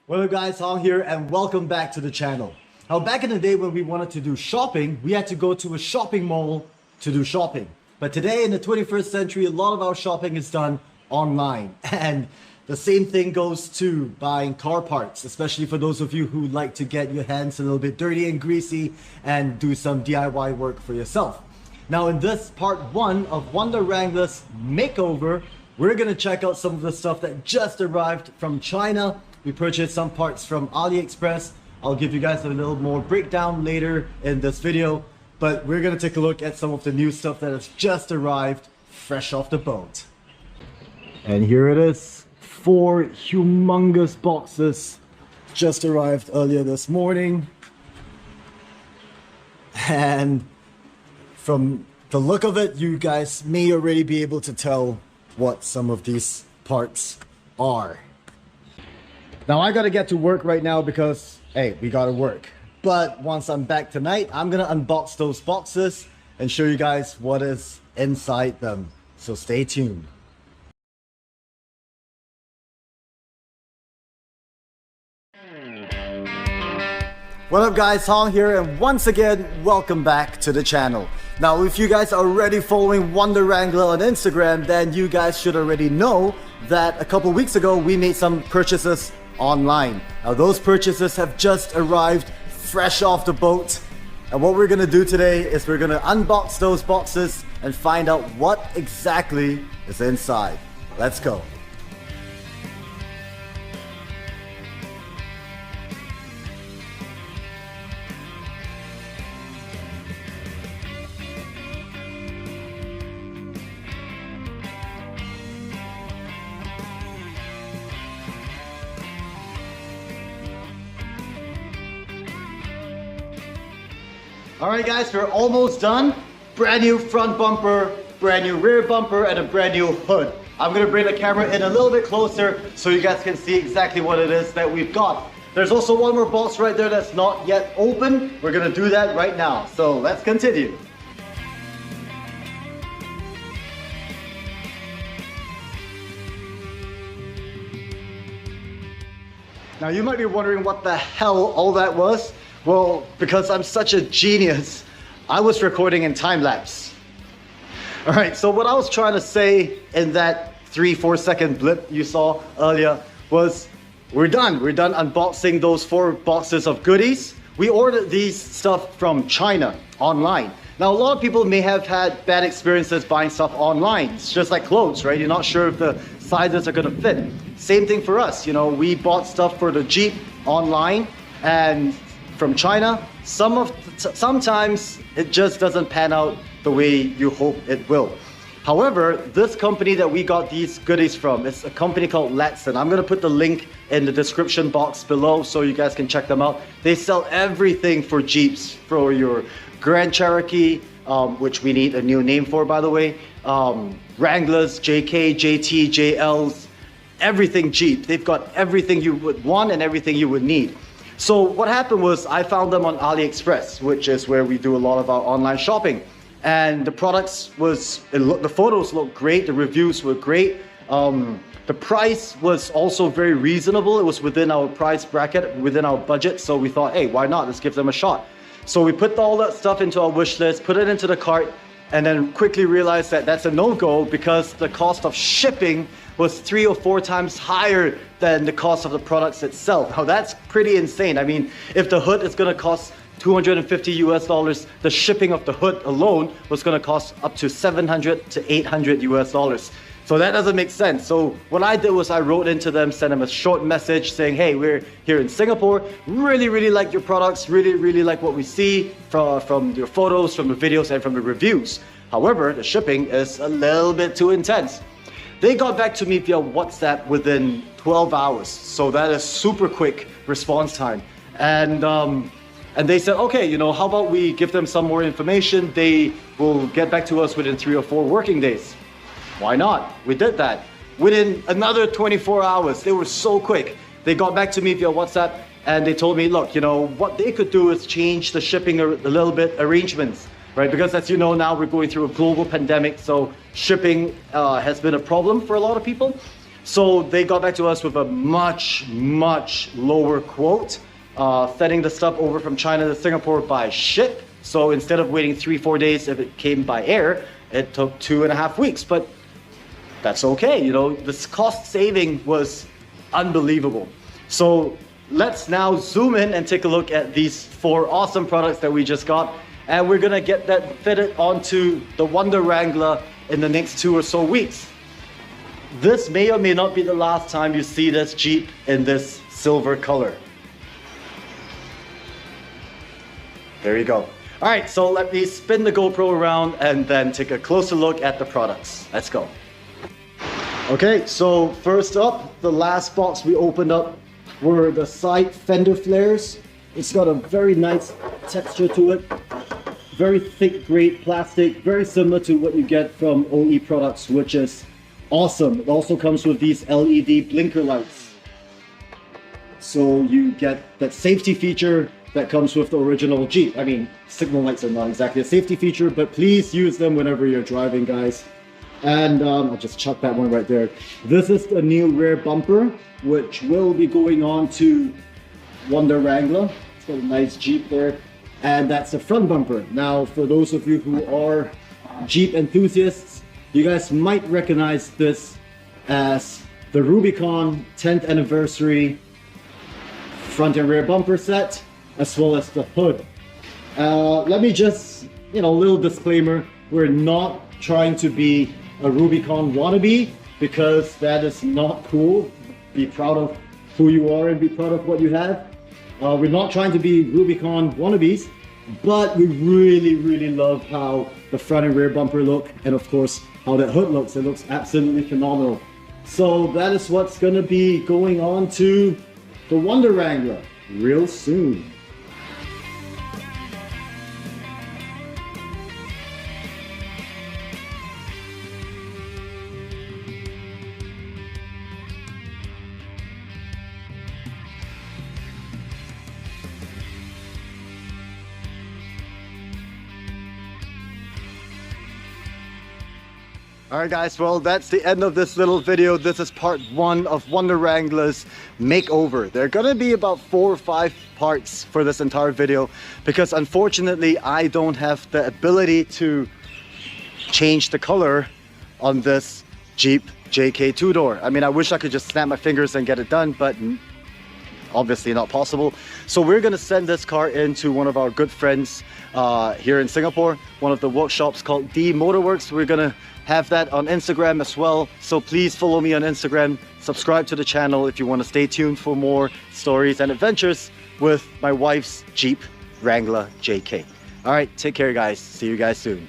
What up guys, Hong here and welcome back to the channel. Now back in the day when we wanted to do shopping, we had to go to a shopping mall to do shopping. But today in the 21st century, a lot of our shopping is done online. And the same thing goes to buying car parts, especially for those of you who like to get your hands a little bit dirty and greasy and do some DIY work for yourself. Now in this part 1 of Wonder Wrangler's Makeover, we're gonna check out some of the stuff that just arrived from China. We purchased some parts from AliExpress. I'll give you guys a little more breakdown later in this video, but we're gonna take a look at some of the new stuff that has just arrived fresh off the boat. And here it is, 4 humongous boxes just arrived earlier this morning. And from the look of it, you guys may already be able to tell what some of these parts are. Now I gotta get to work right now because, hey, we gotta work. But once I'm back tonight, I'm gonna unbox those boxes and show you guys what is inside them. So stay tuned. What up guys, Hong here and once again, welcome back to the channel. Now if you guys are already following Wonder Wrangler on Instagram, then you guys should already know that a couple weeks ago we made some purchases online. Now those purchases have just arrived fresh off the boat. And what we're gonna do today is we're gonna unbox those boxes and find out what exactly is inside. Let's go. Alright guys, we're almost done. Brand new front bumper, brand new rear bumper, and a brand new hood. I'm gonna bring the camera in a little bit closer so you guys can see exactly what it is that we've got. There's also one more box right there that's not yet open. We're gonna do that right now. So let's continue. Now you might be wondering what the hell all that was. Well, because I'm such a genius, I was recording in time-lapse. Alright, so what I was trying to say in that 3-4 second blip you saw earlier was we're done unboxing those 4 boxes of goodies. We ordered these stuff from China online. Now a lot of people may have had bad experiences buying stuff online. It's just like clothes, right? You're not sure if the sizes are gonna fit. Same thing for us, you know, we bought stuff for the Jeep online and from China. Sometimes it just doesn't pan out the way you hope it will. However, this company that we got these goodies from, it's a company called Letson. I'm gonna put the link in the description box below so you guys can check them out. They sell everything for Jeeps, for your Grand Cherokee, which we need a new name for by the way, Wranglers, JK, JT, JLs, everything Jeep. They've got everything you would want and everything you would need. So what happened was I found them on AliExpress, which is where we do a lot of our online shopping. And the products the photos looked great, the reviews were great. The price was also very reasonable. It was within our price bracket, within our budget. So we thought, hey, why not? Let's give them a shot. So we put all that stuff into our wish list, put it into the cart, and then quickly realized that that's a no-go because the cost of shipping was 3 or 4 times higher than the cost of the products itself. Now that's pretty insane. I mean, if the hood is gonna cost $250 US, the shipping of the hood alone was gonna cost up to $700 to $800 US. So that doesn't make sense. So what I did was I wrote into them, sent them a short message saying, hey, we're here in Singapore, really like your products, really like what we see from your photos, from the videos, and from the reviews. However, the shipping is a little bit too intense. They got back to me via WhatsApp within 12 hours. So that is super quick response time. And they said, okay, you know, how about we give them some more information? They will get back to us within 3 or 4 working days. Why not? We did that. Within another 24 hours, they were so quick. They got back to me via WhatsApp and they told me, look, you know, what they could do is change the shipping a little bit arrangements. Right, because as you know now we're going through a global pandemic, so shipping has been a problem for a lot of people. So they got back to us with a much lower quote, sending the stuff over from China to Singapore by ship. So instead of waiting 3-4 days if it came by air, it took 2.5 weeks. But that's okay, you know, this cost saving was unbelievable. So let's now zoom in and take a look at these 4 awesome products that we just got. And we're gonna get that fitted onto the Wonder Wrangler in the next 2 or so weeks. This may or may not be the last time you see this Jeep in this silver color. There you go. All right, so let me spin the GoPro around and then take a closer look at the products. Let's go. Okay, so first up, the last box we opened up were the side fender flares. It's got a very nice texture to it. Very thick grade plastic, very similar to what you get from OE products, which is awesome. It also comes with these LED blinker lights. So you get that safety feature that comes with the original Jeep. I mean, signal lights are not exactly a safety feature, but please use them whenever you're driving, guys. And I'll just chuck that one right there. This is the new rear bumper, which will be going on to Wonder Wrangler. It's got a nice Jeep there. And that's the front bumper. Now, for those of you who are Jeep enthusiasts, you guys might recognize this as the Rubicon 10th anniversary front and rear bumper set, as well as the hood. Let me just, you know, a little disclaimer. We're not trying to be a Rubicon wannabe, because that is not cool. Be proud of who you are and be proud of what you have. We're not trying to be Rubicon wannabes, but we really love how the front and rear bumper look, and of course how that hood looks. It looks absolutely phenomenal. So that is what's going to be going on to the Wonder Wrangler real soon. Alright guys, well that's the end of this little video. This is part 1 of Wonder Wrangler's makeover. There are gonna be about 4 or 5 parts for this entire video, because unfortunately I don't have the ability to change the color on this Jeep JK 2-door. I mean, I wish I could just snap my fingers and get it done, but obviously not possible. So we're gonna send this car into one of our good friends here in Singapore, one of the workshops called D Motorworks. We're gonna have that on Instagram as well. So please follow me on Instagram, subscribe to the channel if you want to stay tuned for more stories and adventures with my wife's Jeep Wrangler JK. All right, take care guys. See you guys soon.